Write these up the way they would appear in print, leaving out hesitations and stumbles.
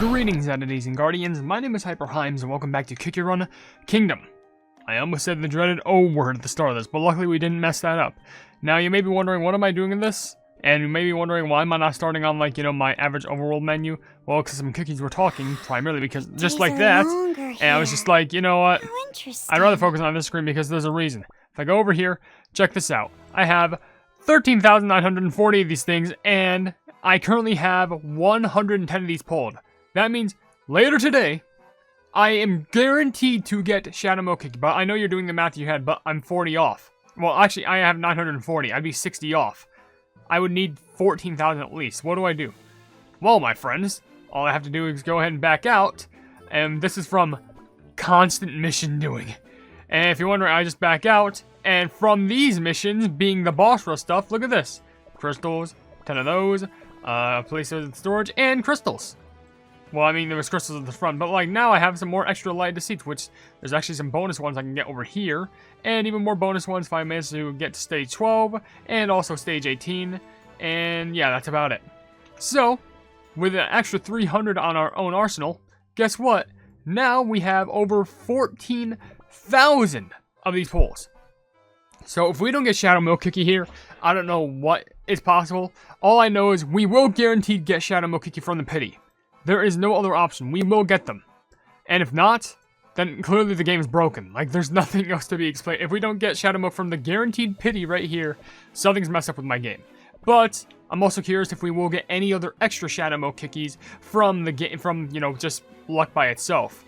Greetings, entities and guardians. My name is HyperHimes, and welcome back to Cookie Run Kingdom. I almost said the dreaded O word at the start of this, but luckily we didn't mess that up. Now, you may be wondering, what am I doing in this? And you may be wondering, why am I not starting on, like, my average overworld menu? Well, because some cookies were talking, primarily because, just like that, and I was just like, you know what? I'd rather focus on this screen because there's a reason. If I go over here, check this out. I have 13,940 of these things, and I currently have 110 of these pulled. That means later today, I am guaranteed to get Shadow Milk Cookie. But I know you're doing the math in your head, but I'm 40 off. Well, actually, I have 940. I'd be 60 off. I would need 14,000 at least. What do I do? Well, my friends, all I have to do is go ahead and back out. And this is from constant mission doing. And if you're wondering, I just back out. And from these missions, being the boss rush stuff, look at this. Crystals, 10 of those. Places in storage, and crystals. Well, I mean, there was crystals at the front, but like now I have some more extra light deceits, which there's actually some bonus ones I can get over here, and even more bonus ones if I manage to get to stage 12, and also stage 18, and yeah, that's about it. So, with an extra 300 on our own arsenal, guess what? Now we have over 14,000 of these pulls. So if we don't get Shadow Milk Cookie here, I don't know what is possible. All I know is we will guaranteed get Shadow Milk Cookie from the pity. There is no other option. We will get them. And if not, then clearly the game is broken. Like, there's nothing else to be explained. If we don't get Shadow Milk from the guaranteed pity right here, something's messed up with my game. But I'm also curious if we will get any other extra Shadow Milk Cookies from the game, just luck by itself.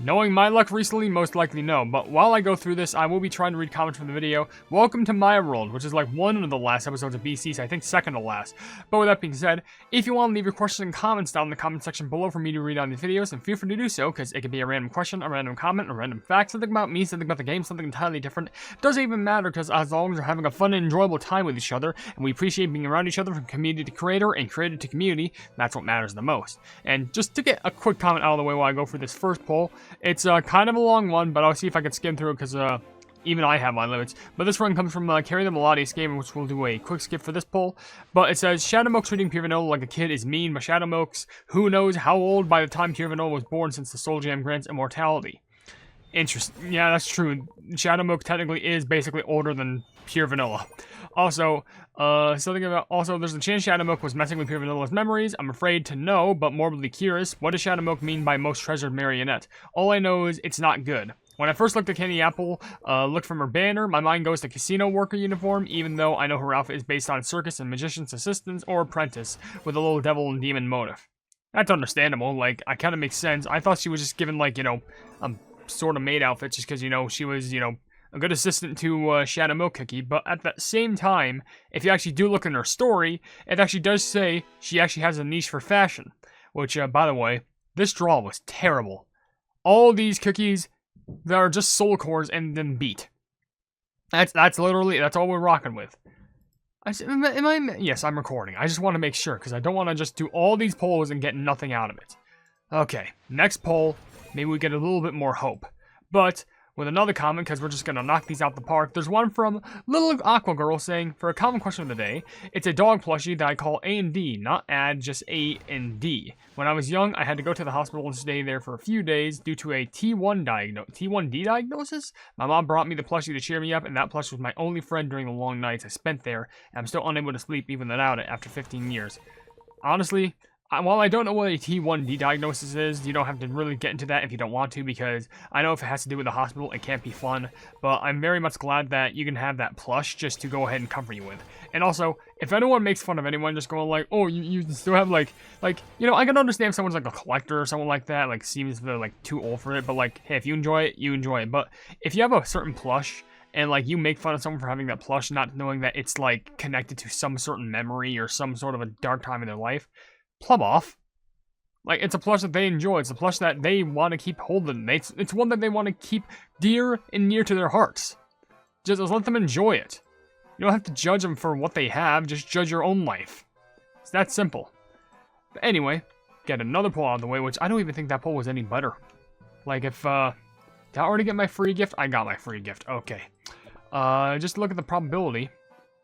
Knowing my luck recently, most likely no, but while I go through this, I will be trying to read comments from the video. Welcome to my world, which is like one of the last episodes of BC, so I think second to last. But with that being said, if you want to leave your questions and comments down in the comment section below for me to read on the videos, then feel free to do so, because it could be a random question, a random comment, a random fact, something about me, something about the game, something entirely different. Doesn't even matter, because as long as we're having a fun and enjoyable time with each other, and we appreciate being around each other from community to creator and creator to community, that's what matters the most. And just to get a quick comment out of the way while I go for this first poll, it's kind of a long one, but I'll see if I can skim through it because even I have my limits. But this one comes from Carry the Melodious Gamer, which we'll do a quick skip for this poll. But it says, Shadow Milk treating Pure Vanilla like a kid is mean, but Shadow Milk's who knows how old by the time Pure Vanilla was born since the Soul Gem grants immortality. Interesting. Yeah, that's true. Shadow Milk technically is basically older than Pure Vanilla. Also, something about, there's a chance Shadow Milk was messing with Pure Vanilla's memories. I'm afraid to know, but morbidly curious. What does Shadow Milk mean by most treasured marionette? All I know is it's not good. When I first looked at Candy Apple, looked from her banner, my mind goes to casino worker uniform, even though I know her outfit is based on circus and magician's assistants or apprentice, with a little devil and demon motive. That's understandable, like, I kind of makes sense. I thought she was just given, like, a sort of maid outfit just because, she was, a good assistant to Shadow Milk Cookie, but at the same time, if you actually do look in her story, it actually does say she actually has a niche for fashion, which, by the way, this draw was terrible. All these cookies that are just soul cores and then beat. That's literally, that's all we're rocking with. Yes, I'm recording. I just want to make sure, because I don't want to just do all these polls and get nothing out of it. Okay, next poll, maybe we get a little bit more hope. But with another comment, because we're just going to knock these out the park. There's one from Little Aqua Girl saying, for a common question of the day, it's a dog plushie that I call A and D, not add, just A and D. When I was young, I had to go to the hospital and stay there for a few days due to a T1D diagnosis. My mom brought me the plushie to cheer me up, and that plushie was my only friend during the long nights I spent there, and I'm still unable to sleep even without it after 15 years. Honestly, while I don't know what a T1D diagnosis is, you don't have to really get into that if you don't want to, because I know if it has to do with the hospital, it can't be fun, but I'm very much glad that you can have that plush just to go ahead and comfort you with. And also, if anyone makes fun of anyone just going like, oh, you still have like, I can understand if someone's like a collector or someone like that, like seems they're like too old for it, but like, hey, if you enjoy it, you enjoy it. But if you have a certain plush, and like you make fun of someone for having that plush, not knowing that it's like connected to some certain memory or some sort of a dark time in their life, plumb off. Like, it's a plush that they enjoy. It's a plush that they want to keep holding. It's one that they want to keep dear and near to their hearts. Just let them enjoy it. You don't have to judge them for what they have. Just judge your own life. It's that simple. But anyway, get another poll out of the way, which I don't even think that poll was any better. Like, if, did I already get my free gift? I got my free gift. Okay. Just look at the probability.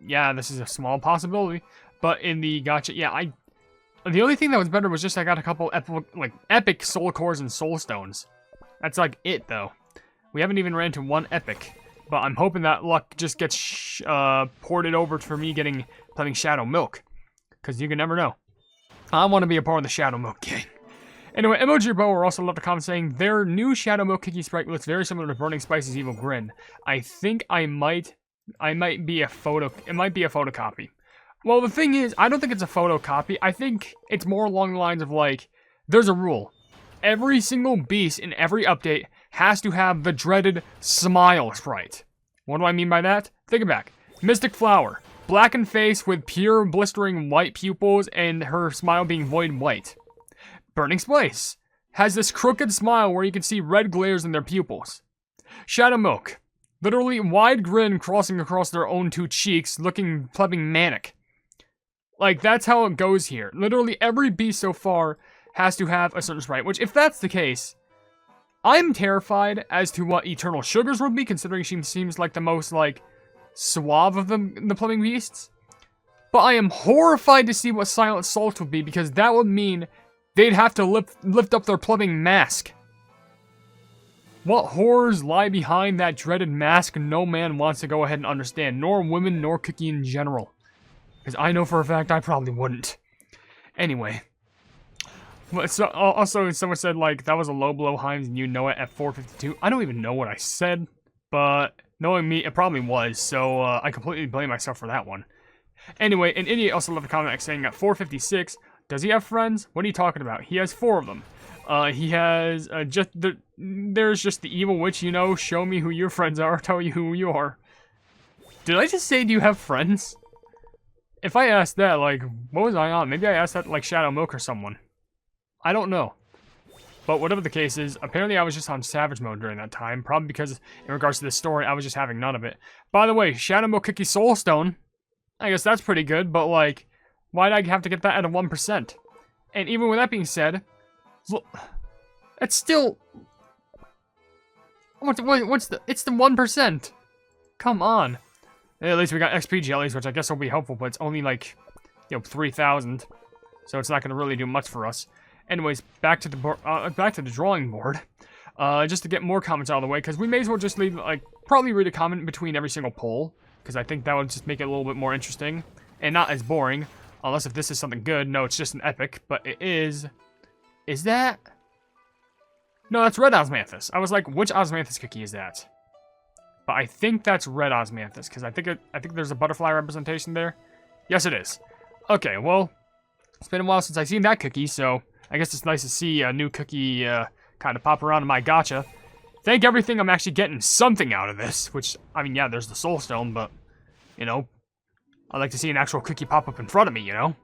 Yeah, this is a small possibility. But in the Gacha, yeah, The only thing that was better was just I got a couple epic soul cores and soul stones. That's like it though. We haven't even ran into one epic, but I'm hoping that luck just gets ported over for me playing Shadow Milk, because you can never know. I want to be a part of the Shadow Milk gang. Anyway, Emoji Bower also left a comment saying their new Shadow Milk Cookie sprite looks very similar to Burning Spice's Evil Grin. I think I might be a photo. It might be a photocopy. Well, the thing is, I don't think it's a photocopy. I think it's more along the lines of like, there's a rule. Every single beast in every update has to have the dreaded smile sprite. What do I mean by that? Think it back. Mystic Flower, blackened face with pure blistering white pupils and her smile being void white. Burning Spice has this crooked smile where you can see red glares in their pupils. Shadow Milk, literally wide grin crossing across their own two cheeks, looking plebing manic. Like, that's how it goes here. Literally every beast so far has to have a certain sprite, which if that's the case, I'm terrified as to what Eternal Sugars would be, considering she seems like the most, like, suave of the plumbing beasts. But I am horrified to see what Silent Salt would be, because that would mean they'd have to lift up their plumbing mask. What horrors lie behind that dreaded mask no man wants to go ahead and understand, nor women, nor Cookie in general. Because I know for a fact I probably wouldn't. Anyway. So, also, someone said, like, that was a low blow, Himes, and you know it at 452. I don't even know what I said, but knowing me, it probably was, so I completely blame myself for that one. Anyway, an idiot also left a comment saying at 456, does he have friends? What are you talking about? He has 4 of them. He has, there's just the evil witch, you know, show me who your friends are, tell you who you are. Did I just say, do you have friends? If I asked that, like, what was I on? Maybe I asked that, like, Shadow Milk or someone. I don't know. But whatever the case is, apparently I was just on Savage Mode during that time. Probably because, in regards to this story, I was just having none of it. By the way, Shadow Milk Cookie Soulstone. I guess that's pretty good, but, like, why'd I have to get that at a 1%? And even with that being said, look, it's still... What's the... It's the 1%. Come on. At least we got XP jellies, which I guess will be helpful, but it's only like, 3,000. So it's not going to really do much for us. Anyways, back to the drawing board. Just to get more comments out of the way, because we may as well just leave, like, probably read a comment between every single poll, because I think that would just make it a little bit more interesting, and not as boring, unless if this is something good. No, it's just an epic, but it is... Is that... No, that's Red Osmanthus. I was like, which Osmanthus cookie is that? But I think that's Red Osmanthus, because I think there's a butterfly representation there. Yes, it is. Okay, well, it's been a while since I've seen that cookie, so I guess it's nice to see a new cookie kind of pop around in my gacha. Thank everything I'm actually getting something out of this, which, I mean, yeah, there's the Soul Stone, but, you know, I'd like to see an actual cookie pop up in front of me, you know?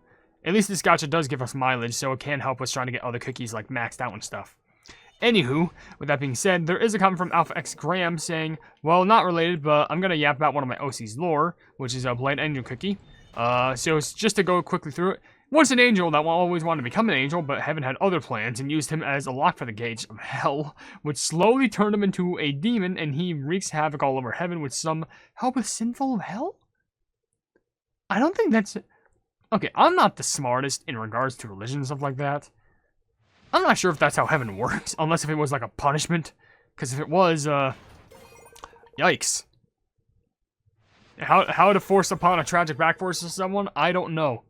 At least this gacha does give us mileage, so it can help us trying to get other cookies, like, maxed out and stuff. Anywho, with that being said, there is a comment from Alpha X Graham saying, well, not related, but I'm going to yap about one of my OC's lore, which is a Blind Angel cookie. So it's just to go quickly through it. Once an angel that always wanted to become an angel, but heaven had other plans and used him as a lock for the gates of hell, which slowly turned him into a demon, and he wreaks havoc all over heaven with some help with sinful hell? I don't think that's... Okay, I'm not the smartest in regards to religion and stuff like that. I'm not sure if that's how heaven works, unless if it was like a punishment. Because if it was, yikes. How to force upon a tragic backforce to someone, I don't know.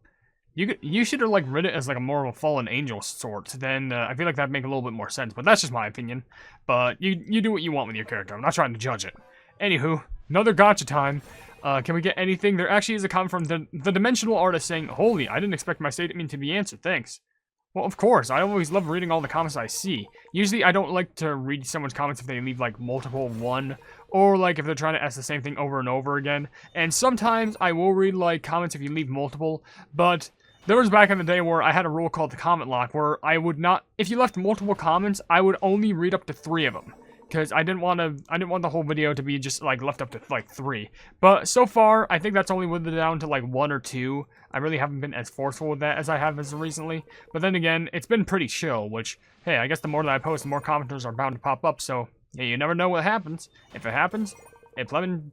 You should have, like, read it as, like, a more of a fallen angel sort. Then, I feel like that'd make a little bit more sense. But that's just my opinion. But you do what you want with your character. I'm not trying to judge it. Anywho, another gacha time. Can we get anything? There actually is a comment from the Dimensional Artist saying, holy, I didn't expect my statement to be answered. Thanks. Well, of course. I always love reading all the comments I see. Usually, I don't like to read someone's comments if they leave, like, multiple one, or, like, if they're trying to ask the same thing over and over again. And sometimes I will read, like, comments if you leave multiple, but there was back in the day where I had a rule called the comment lock, where I would not, if you left multiple comments, I would only read up to 3 of them. Because I didn't want the whole video to be just, like, left up to, like, 3. But so far, I think that's only whittled down to, like, 1 or 2. I really haven't been as forceful with that as I have as recently. But then again, it's been pretty chill, which, hey, I guess the more that I post, the more commenters are bound to pop up. So, yeah, you never know what happens. If it happens, it plebin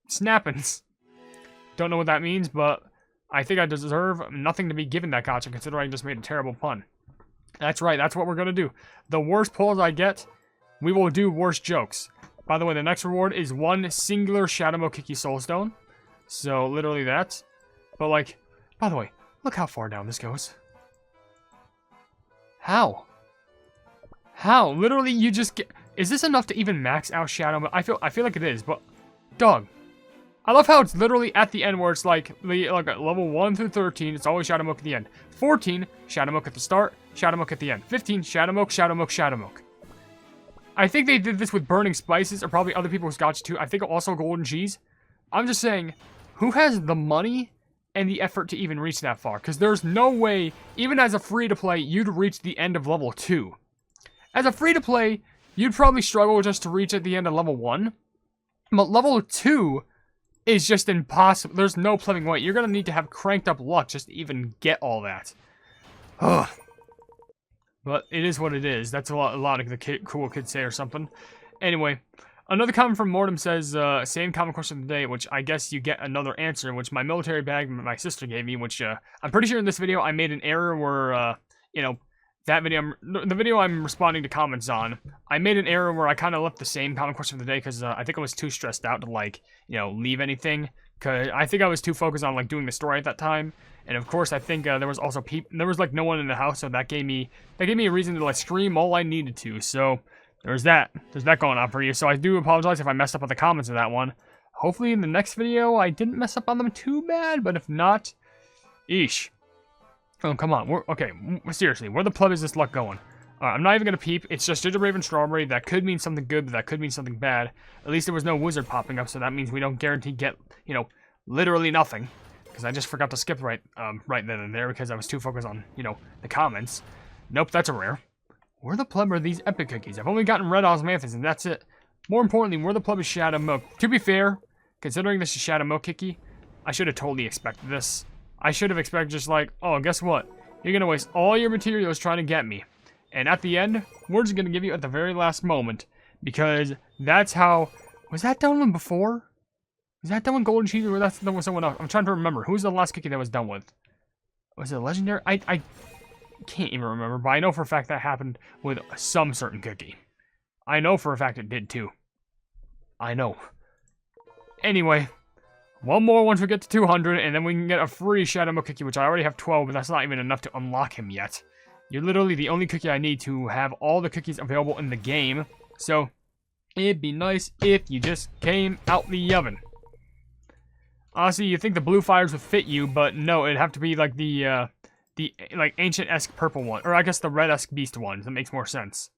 snappins. Don't know what that means, but I think I deserve nothing to be given that gacha, considering I just made a terrible pun. That's right, that's what we're gonna do. The worse pulls I get, we will do worse jokes. By the way, the next reward is 1 singular Shadow Mokiki Soulstone. So, literally that. But, like, by the way, look how far down this goes. How? How? Literally, you just get... Is this enough to even max out Shadow? I feel like it is, but... Dog. I love how it's literally at the end where it's like level 1 through 13, it's always Shadow Moke at the end. 14, Shadow Moke at the start, Shadow Moke at the end. 15, Shadow Moke, Shadow Moke, Shadow Moke. I think they did this with Burning Spices, or probably other people's gacha too. I think also Golden Cheese. I'm just saying, who has the money and the effort to even reach that far? Because there's no way, even as a free-to-play, you'd reach the end of level 2. As a free-to-play, you'd probably struggle just to reach at the end of level 1. But level 2 is just impossible. There's no playing way. You're going to need to have cranked up luck just to even get all that. Ugh. But it is what it is. That's a lot of the cool kids say or something. Anyway, another comment from Mortem says, same common question of the day, which I guess you get another answer, which my military bag my sister gave me, which I'm pretty sure in this video I made an error where, you know, that video, the video I'm responding to comments on, I made an error where I kind of left the same common question of the day because I think I was too stressed out to, like, you know, leave anything. Because I think I was too focused on, like, doing the story at that time. And, of course, I think there was also there was, like, no one in the house, so that gave me a reason to, like, scream all I needed to. So, there's that. There's that going on for you. So, I do apologize if I messed up on the comments of that one. Hopefully, in the next video, I didn't mess up on them too bad. But if not, eesh. Oh, come on. Okay, seriously, where the pleb is this luck going? I'm not even going to peep. It's just Gingerbread and Strawberry. That could mean something good, but that could mean something bad. At least there was no wizard popping up, so that means we don't guarantee get, you know, literally nothing. Because I just forgot to skip right then and there because I was too focused on, you know, the comments. Nope, that's a rare. Where the pleb are these epic cookies? I've only gotten red osmanthus, and that's it. More importantly, where the pleb is Shadow Moke. To be fair, considering this is Shadow Moke cookie, I should have totally expected this. I should have expected just like, oh, guess what? You're going to waste all your materials trying to get me. And at the end, we're just going to give you at the very last moment. Because that's how... Was that done with before? Was that done with Golden Cheese or was that done with someone else? I'm trying to remember. Who's the last cookie that was done with? Was it Legendary? I can't even remember. But I know for a fact that happened with some certain cookie. I know for a fact it did too. I know. Anyway... One more once we get to 200, and then we can get a free Shadow Moke cookie, which I already have 12, but that's not even enough to unlock him yet. You're literally the only cookie I need to have all the cookies available in the game. So, it'd be nice if you just came out the oven. Honestly, you think the blue fires would fit you, but no, it'd have to be like the like ancient-esque purple one, or I guess the red-esque beast ones. That makes more sense.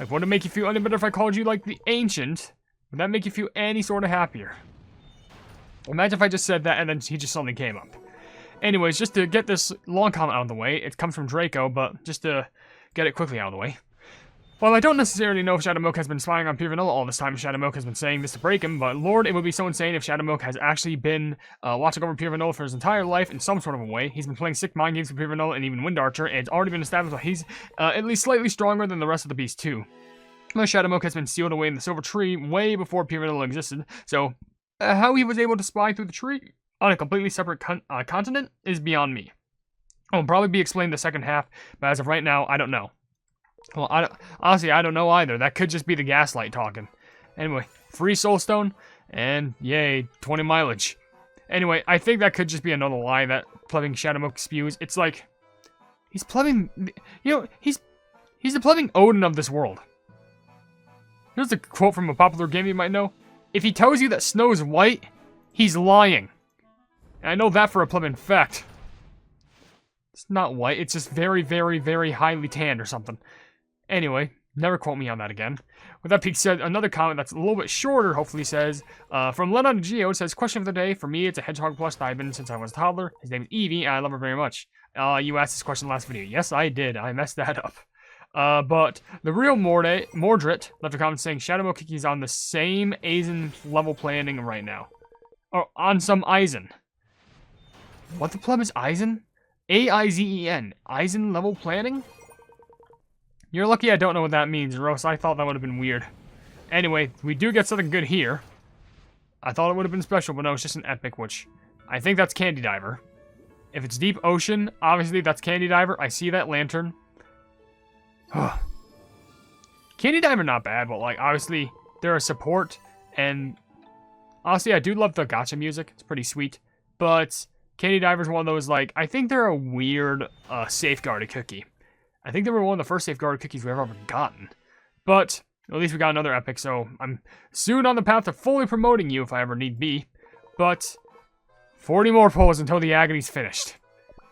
Like, would it make you feel any better if I called you like the ancient? Would that make you feel any sort of happier? Imagine if I just said that and then he just suddenly came up. Anyways, just to get this long comment out of the way, it comes from Draco, but just to get it quickly out of the way. While I don't necessarily know if Shadow Moke has been spying on Pure Vanilla all this time, Shadow Moke has been saying this to break him, but Lord, it would be so insane if Shadow Moke has actually been watching over Pure Vanilla for his entire life in some sort of a way. He's been playing sick mind games with Pure Vanilla and even Wind Archer, and it's already been established that he's at least slightly stronger than the rest of the beasts too. Shadow Moke has been sealed away in the Silver Tree way before Pure Vanilla existed, so... how he was able to spy through the tree on a completely separate continent is beyond me. It'll probably be explained the second half, but as of right now, I don't know. Well, honestly, I don't know either. That could just be the gaslight talking. Anyway, free soulstone, and yay, 20 mileage. Anyway, I think that could just be another lie that plebbing Shadow Moke spews. It's like, he's plebbing, you know, he's the plebbing Odin of this world. Here's a quote from a popular game you might know. If he tells you that snow's white, he's lying. And I know that for a plebin fact. It's not white, it's just very, very, very highly tanned or something. Anyway, never quote me on that again. With that being said, another comment that's a little bit shorter, hopefully says, from Lennon Geo, it says, question of the day, for me, it's a hedgehog plush that I've been since I was a toddler. His name is Evie, and I love her very much. You asked this question last video. Yes, I did. I messed that up. But the real Mordret left a comment saying Shadow Moke is on the same Aizen level planning right now. Or on some Aizen. What the pleb is Aizen? A-I-Z-E-N. Aizen level planning? You're lucky I don't know what that means, or else I thought that would have been weird. Anyway, we do get something good here. I thought it would have been special, but no, it's just an epic, which I think that's Candy Diver. If it's Deep Ocean, obviously that's Candy Diver. I see that lantern. Candy Diver not bad, but like obviously they're a support, and honestly I do love the gacha music. It's pretty sweet. But Candy Diver's one of those, like, I think they're a weird safeguarded cookie. I think they were one of the first safeguarded cookies we've ever gotten. But at least we got another epic, so I'm soon on the path to fully promoting you if I ever need be. But 40 more pulls until the agony's finished.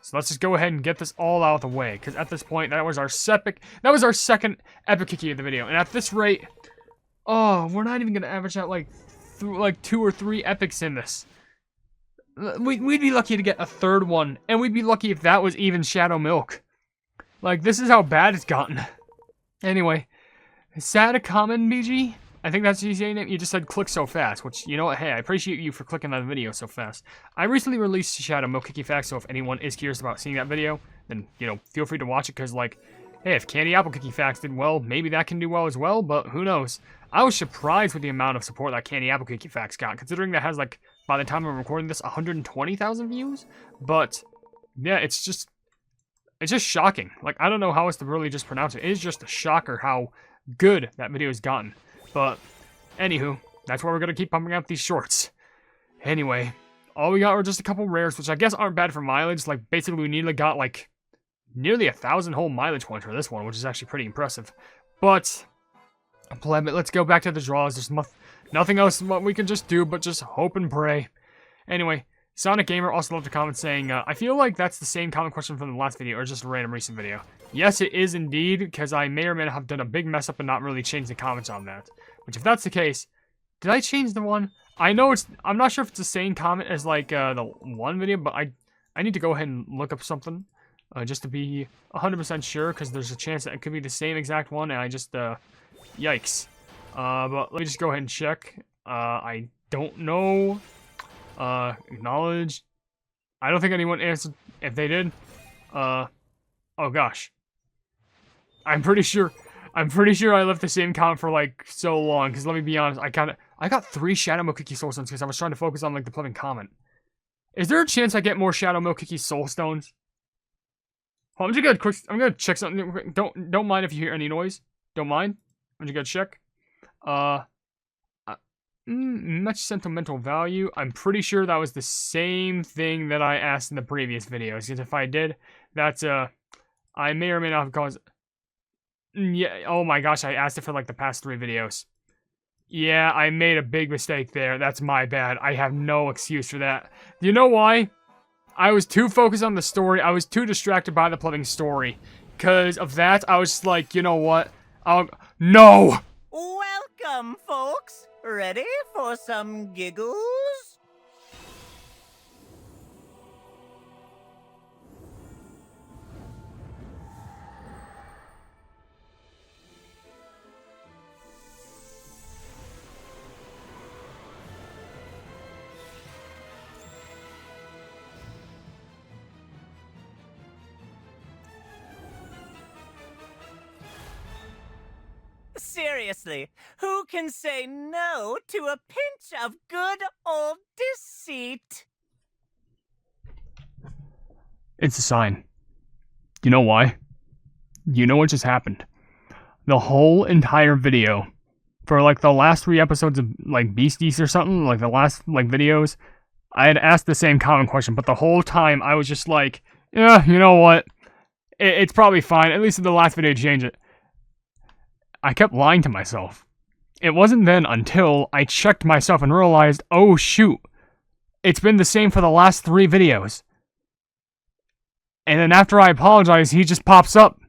So let's just go ahead and get this all out of the way, because at this point, that was our second epic cookie of the video. And at this rate, oh, we're not even going to average out like 2 or 3 epics in this. We'd be lucky to get a third one, and we'd be lucky if that was even Shadow Milk. Like, this is how bad it's gotten. Anyway, sad common BG? I think that's your name. You just said click so fast, which, you know what, hey, I appreciate you for clicking that video so fast. I recently released Shadow Milk Cookie Facts, so if anyone is curious about seeing that video, then, you know, feel free to watch it, because, like, hey, if Candy Apple Cookie Facts did well, maybe that can do well as well, but who knows. I was surprised with the amount of support that Candy Apple Cookie Facts got, considering that has, like, by the time I'm recording this, 120,000 views, but, yeah, it's just shocking. Like, I don't know how else to really just pronounce it. It is just a shocker how good that video has gotten. But, anywho, that's why we're going to keep pumping out these shorts. Anyway, all we got were just a couple rares, which I guess aren't bad for mileage. Like, basically, we nearly got, like, nearly 1,000 whole mileage points for this one, which is actually pretty impressive. But, let's go back to the draws. There's nothing else what we can just do but just hope and pray. Anyway, Sonic Gamer also left a comment saying, I feel like that's the same comment question from the last video, or just a random recent video. Yes, it is indeed, because I may or may not have done a big mess up and not really changed the comments on that. Which, if that's the case, did I change the one? I'm not sure if it's the same comment as, like, the one video, but I need to go ahead and look up something, just to be 100% sure, because there's a chance that it could be the same exact one, and I just, yikes. But let me just go ahead and check. I don't know. Acknowledge. I don't think anyone answered. If they did, oh gosh. I'm pretty sure I left the same comment for like so long, because let me be honest, I got 3 Shadow Milk Cookie Soul Stones because I was trying to focus on like the pleasant comment. Is there a chance I get more Shadow Milk Cookie Soul Stones? Oh, I'm gonna check something. Don't mind if you hear any noise. Don't mind. I'm just gonna check. Much sentimental value. I'm pretty sure that was the same thing that I asked in the previous videos. Because if I did, that's I may or may not have caused. Yeah. Oh my gosh, I asked it for like the past 3 videos. Yeah, I made a big mistake there. That's my bad. I have no excuse for that. You know why? I was too focused on the story. I was too distracted by the plumbing story. Because of that, I was just like, you know what? No! Welcome, folks. Ready for some giggles? Seriously, who can say no to a pinch of good old deceit? It's a sign. You know why? You know what just happened? The whole entire video, for like the last 3 episodes of like Beasties or something, like the last like videos, I had asked the same common question, but the whole time I was just like, yeah, you know what? It's probably fine. At least in the last video, change it. I kept lying to myself. It wasn't then until I checked myself and realized, oh shoot, it's been the same for the last 3 videos. And then after I apologize, he just pops up.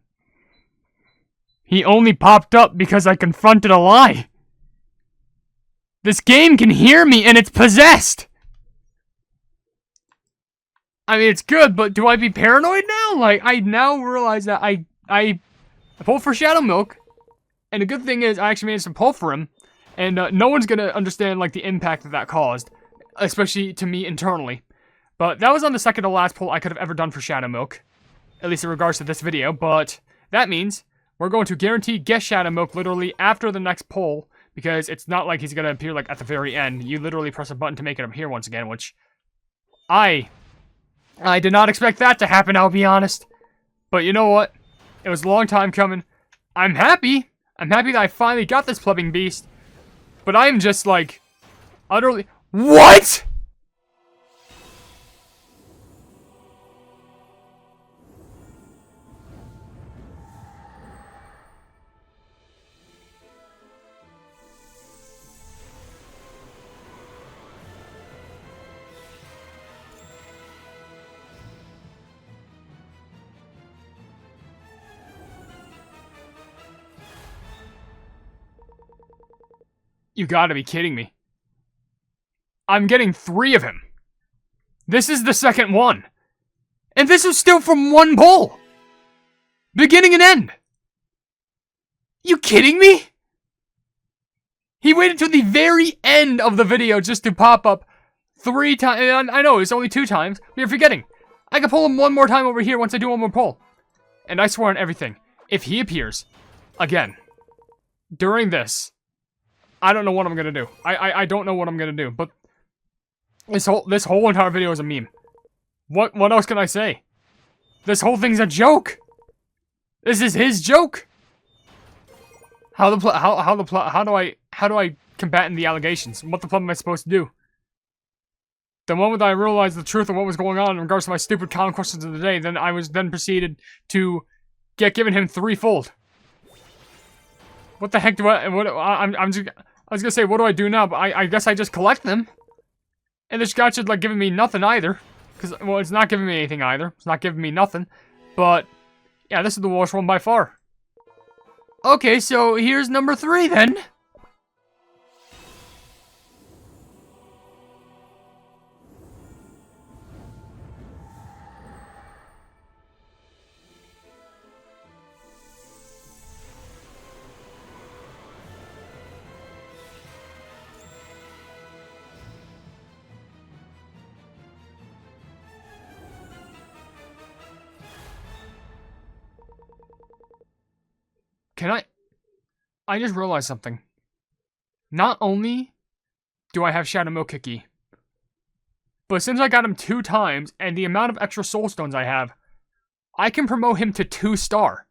He only popped up because I confronted a lie. This game can hear me and it's possessed. I mean, it's good, but do I be paranoid now? Like, I now realize that I pulled for Shadow Milk. And the good thing is, I actually managed to pull for him, and no one's gonna understand, like, the impact that caused, especially to me internally. But that was on the second to last pull I could have ever done for Shadow Milk, at least in regards to this video, but that means we're going to guarantee get Shadow Milk literally after the next pull, because it's not like he's gonna appear, like, at the very end. You literally press a button to make it appear once again, which I I did not expect that to happen, I'll be honest. But you know what? It was a long time coming. I'm happy. I'm happy that I finally got this plumbing beast. But I am just, like, utterly... What?! You gotta be kidding me. I'm getting 3 of him. This is the second one. And this is still from one pull. Beginning and end. You kidding me? He waited till the very end of the video just to pop up 3 times. I know, it's only 2 times, but you're forgetting. I can pull him one more time over here once I do one more pull. And I swear on everything, if he appears again during this, I don't know what I'm gonna do. I don't know what I'm gonna do, but this whole entire video is a meme. What else can I say? This whole thing's a joke. This is his joke. How do I combat the allegations? What the fuck am I supposed to do? The moment I realized the truth of what was going on in regards to my stupid common questions of the day, then I was proceeded to get given him 3-fold. What the heck do I was gonna say, what do I do now? But I guess I just collect them. And this gacha's like giving me nothing either. Because, well, it's not giving me anything either. It's not giving me nothing. But, yeah, this is the worst one by far. Okay, so here's number 3 then. I just realized something. Not only do I have Shadow Milk Kiki, but since I got him 2 times, and the amount of extra soul stones I have, I can promote him to 2-star.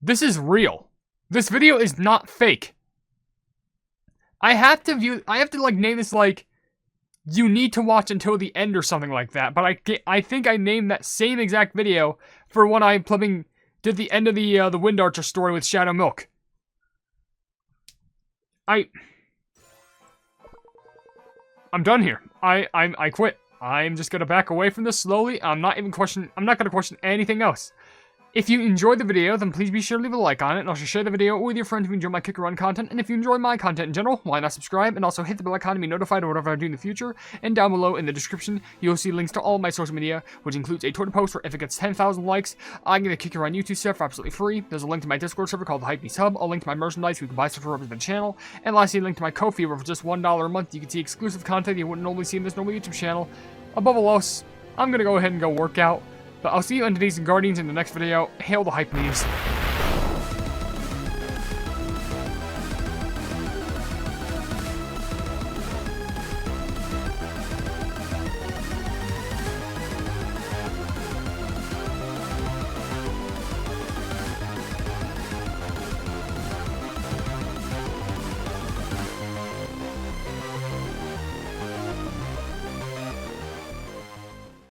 This is real. This video is not fake. I have to like name this like, you need to watch until the end or something like that, but I think I named that same exact video for when I did the end of the Wind Archer story with Shadow Milk. I'm done here. I quit. I'm just gonna back away from this slowly. I'm not gonna question anything else. If you enjoyed the video, then please be sure to leave a like on it, and also share the video with your friends if you enjoy my Kick Run content. And if you enjoy my content in general, why not subscribe, and also hit the bell icon to be notified of whatever I do in the future. And down below in the description, you'll see links to all my social media, which includes a Twitter post where if it gets 10,000 likes, I'm gonna Kick Run YouTube stuff for absolutely free. There's a link to my Discord server called the Hypenese Hub, a link to my merchandise so you can buy stuff to represent the channel, and lastly, a link to my Ko-fi where for just $1 a month you can see exclusive content you wouldn't normally see in this normal YouTube channel. Above all else, I'm gonna go ahead and go work out. But I'll see you on today's Guardians in the next video. Hail the Hypenese.